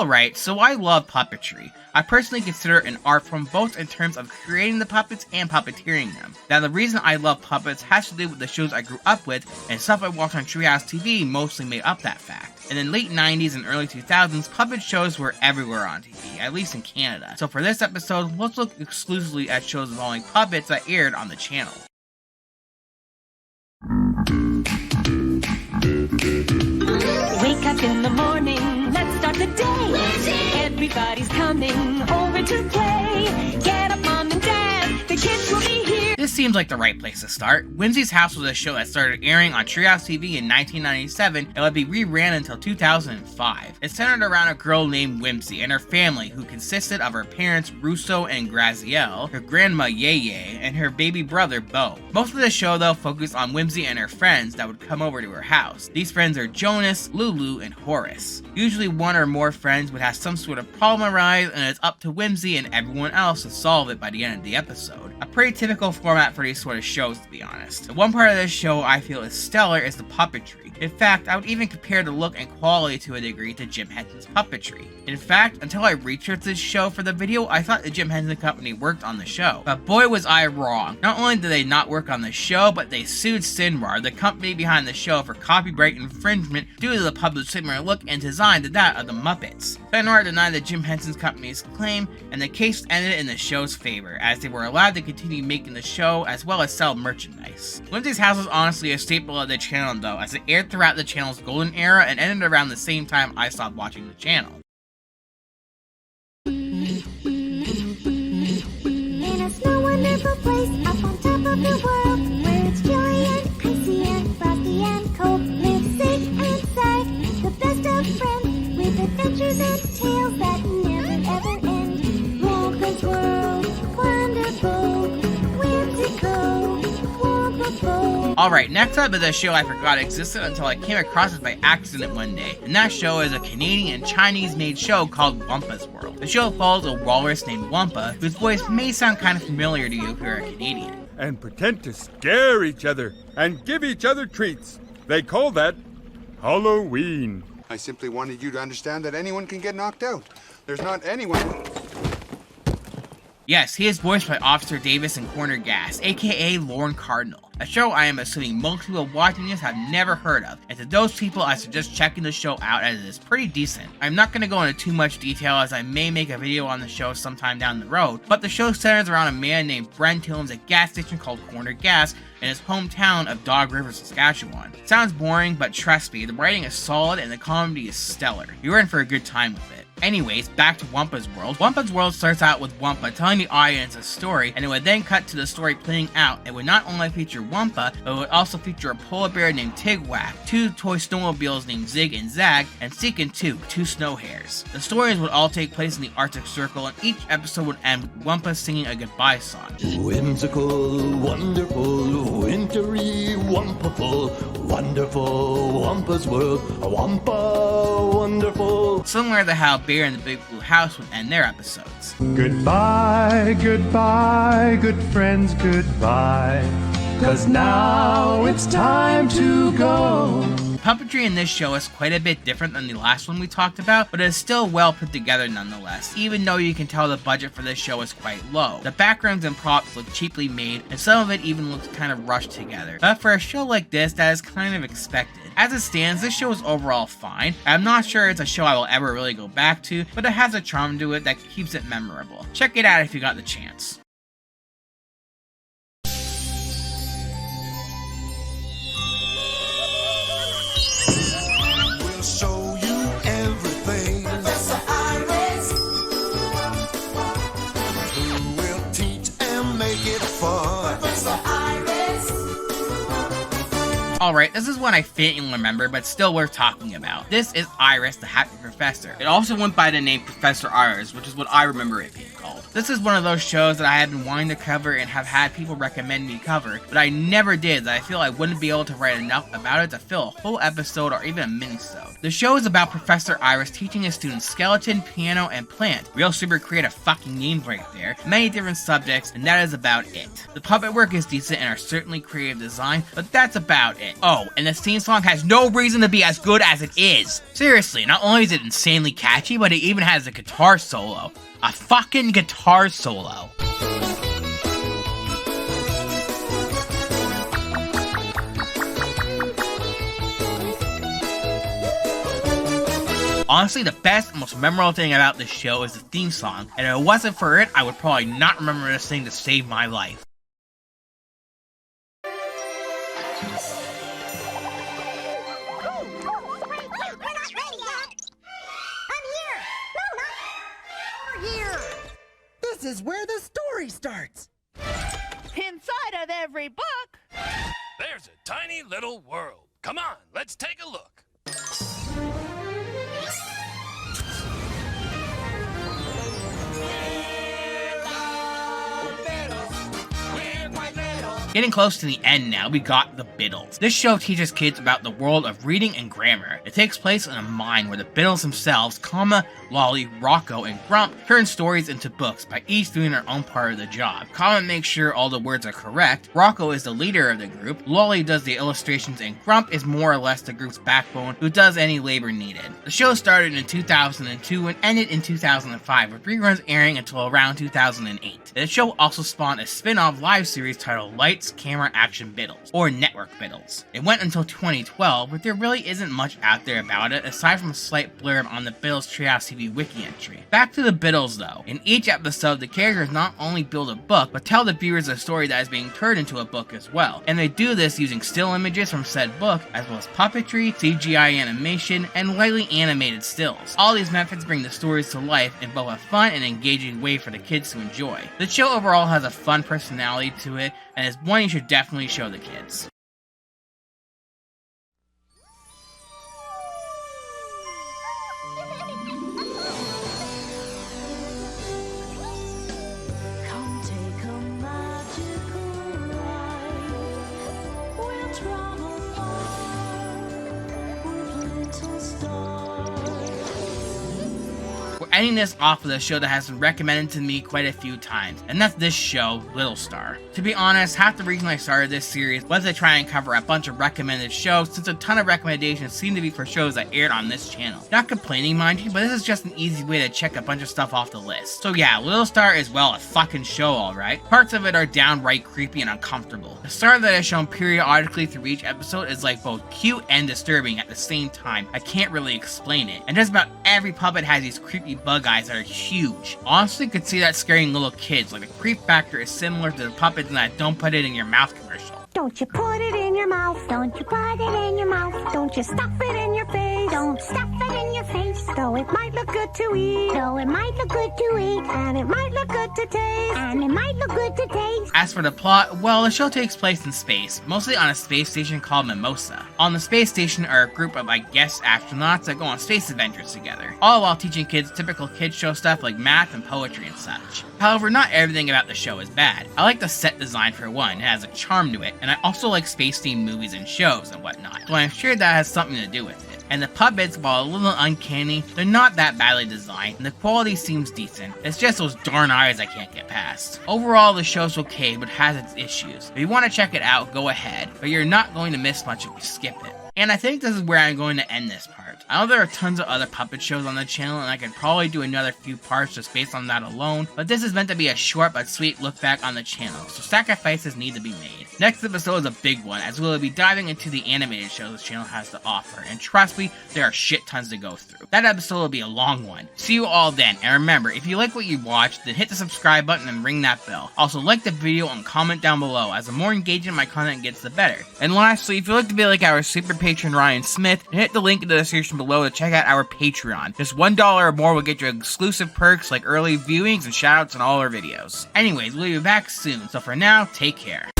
Alright, so I love puppetry. I personally consider it an art form both in terms of creating the puppets and puppeteering them. Now the reason I love puppets has to do with the shows I grew up with, and stuff I watched on TreehouseTV mostly made up that fact. And in late 90s and early 2000s, puppet shows were everywhere on TV, at least in Canada. So for this episode, let's look exclusively at shows involving puppets that aired on the channel. Wake up in the morning, let's start the day. Everybody's coming over to play. Get up, mom and dad, the kids will be here. This seems like the right place to start. Lindsays House was a show that started airing on TreehouseTV in 1997 and would be reran until 2005. It centered around a girl named Whimsy and her family, who consisted of her parents Russo and Grazielle, her grandma Yeye, and her baby brother Bo. Most of the show though focused on Whimsy and her friends that would come over to her house. These friends are Jonas, Lulu, and Horace. Usually one or more friends would have some sort of problem arise, and it's up to Whimsy and everyone else to solve it by the end of the episode. A pretty typical format for these sort of shows, to be honest. The one part of this show I feel is stellar is the puppetry. In fact, I would even compare the look and quality to a degree to Jim Henson's puppetry. In fact, until I researched this show for the video, I thought the Jim Henson Company worked on the show. But boy was I wrong. Not only did they not work on the show, but they sued Cinrar, the company behind the show, for copyright infringement due to the puppet's similar look and design to that of the Muppets. Cinrar denied the Jim Henson's Company's claim, and the case ended in the show's favor, as they were allowed to continue making the show as well as sell merchandise. Lindsays House was honestly a staple of the channel though, as it aired throughout the channel's golden era and ended around the same time I stopped watching the channel. In a snow wonderful place up on top of the world, where it's chilly and icy and frosty and cold, live safe and sad, the best of friends, with adventures and tales that never ever end. Wampas World, wonderful, whimsical, wonderful. Alright, next up is a show I forgot existed until I came across it by accident one day, and that show is a Canadian and Chinese made show called Wampas World. The show follows a walrus named Wampa, whose voice may sound kind of familiar to you if you're a Canadian. And pretend to scare each other and give each other treats. They call that Halloween. I simply wanted you to understand that anyone can get knocked out. There's not anyone... Yes, he is voiced by Officer Davis in Corner Gas, aka Lorne Cardinal. A show I am assuming most people watching this have never heard of, and to those people I suggest checking the show out as it is pretty decent. I'm not going to go into too much detail as I may make a video on the show sometime down the road, but the show centers around a man named Brent who owns a gas station called Corner Gas in his hometown of Dog River, Saskatchewan. Sounds boring, but trust me, the writing is solid and the comedy is stellar. You're in for a good time with it. Anyways, back to Wampas World. Wampas World starts out with Wampa telling the audience a story, and it would then cut to the story playing out. It would not only feature Wampa, but it would also feature a polar bear named Tigwack, two toy snowmobiles named Zig and Zag, and Seek and two snow hares. The stories would all take place in the Arctic Circle, and each episode would end with Wampa singing a goodbye song. Whimsical, wonderful, wintry, wampaful, wonderful, Wampas World, a Wampa, wonderful. Similar to how Bear in the Big Blue House would end their episodes. Goodbye, goodbye, good friends, goodbye, 'cause now it's time to go. Puppetry in this show is quite a bit different than the last one we talked about, but it is still well put together nonetheless, even though you can tell the budget for this show is quite low. The backgrounds and props look cheaply made, and some of it even looks kind of rushed together. But for a show like this, that is kind of expected. As it stands, this show is overall fine. I'm not sure it's a show I will ever really go back to, but it has a charm to it that keeps it memorable. Check it out if you got the chance. Show you everything. Professor Iris, who will teach and make it fun. Professor Iris. Alright, this is one I faintly remember, but still worth talking about. This is Iris, the Happy Professor. It also went by the name Professor Iris, which is what I remember it being called. called. This is one of those shows that I have been wanting to cover and have had people recommend me cover, but I never did, that I feel I wouldn't be able to write enough about it to fill a whole episode or even a minisode. The show is about Professor Iris teaching his students skeleton, piano, and plant. Real super creative fucking names right there. Many different subjects, and that is about it. The puppet work is decent and are certainly creative design, but that's about it. Oh, and the theme song has no reason to be as good as it is. Seriously, not only is it insanely catchy, but it even has a guitar solo. A fucking guitar solo. Honestly, the best and most memorable thing about this show is the theme song, and if it wasn't for it, I would probably not remember this thing to save my life. This is where the story starts. Inside of every book, there's a tiny little world. Come on, let's take a look. Getting close to the end now, we got the Biddles. This show teaches kids about the world of reading and grammar. It takes place in a mine where the Biddles themselves, Lolly, Rocco, and Grump turn stories into books by each doing their own part of the job. Makes sure all the words are correct, Rocco is the leader of the group, Lolly does the illustrations, and Grump is more or less the group's backbone who does any labor needed. The show started in 2002 and ended in 2005 with reruns airing until around 2008. The show also spawned a spin-off live series titled Lights, Camera, Action Biddles, or Network Biddles. It went until 2012, but there really isn't much out there about it aside from a slight blurb on the Biddles TreehouseTV wiki entry. Back to the Biddles though. In each episode, the characters not only build a book, but tell the viewers a story that is being turned into a book as well. And they do this using still images from said book, as well as puppetry, CGI animation, and lightly animated stills. All these methods bring the stories to life in both a fun and engaging way for the kids to enjoy. The show overall has a fun personality to it, and is one you should definitely show the kids. Come take a magical ride. We'll travel far with little stars. We're ending this off with a show that has been recommended to me quite a few times, and that's this show, Little Star. To be honest, half the reason I started this series was to try and cover a bunch of recommended shows, since a ton of recommendations seem to be for shows that aired on this channel. Not complaining, mind you, but this is just an easy way to check a bunch of stuff off the list. So yeah, Little Star is, well, a fucking show, alright. Parts of it are downright creepy and uncomfortable. The star that is shown periodically through each episode is like both cute and disturbing at the same time. I can't really explain it. And just about every puppet has these creepy bug eyes that are huge. Honestly, could see that scaring little kids, like the creep factor is similar to the puppets in that "Don't Put It in Your Mouth" commercial. Don't you put it in your mouth. Don't you put it in your mouth. Don't you stuff it in your face. Don't stuff it in your face. Though it might look good to eat. Though it might look good to eat. And it might look good to taste. And it might look good to taste. As for the plot, well, the show takes place in space, mostly on a space station called Mimosa. On the space station are a group of, I guess, astronauts that go on space adventures together, all while teaching kids typical kids show stuff like math and poetry and such. However, not everything about the show is bad. I like the set design for one, it has a charm to it, and I also like space-themed movies and shows and whatnot, so I'm sure that has something to do with it. And the puppets, while a little uncanny, they're not that badly designed, and the quality seems decent. It's just those darn eyes I can't get past. Overall, the show's okay, but has its issues. If you want to check it out, go ahead, but you're not going to miss much if you skip it. And I think this is where I'm going to end this part. I know there are tons of other puppet shows on the channel, and I could probably do another few parts just based on that alone, but this is meant to be a short but sweet look back on the channel, so sacrifices need to be made. Next episode is a big one, as we'll be diving into the animated shows the channel has to offer, and trust me, there are shit tons to go through. That episode will be a long one. See you all then, and remember, if you like what you watched, then hit the subscribe button and ring that bell. Also, like the video and comment down below, as the more engagement my content gets, the better. And lastly, if you'd like to be like our super patron Ryan Smith, hit the link in the description below to check out our Patreon. Just $1 or more will get you exclusive perks like early viewings and shoutouts on all our videos. Anyways, we'll be back soon, so for now, take care.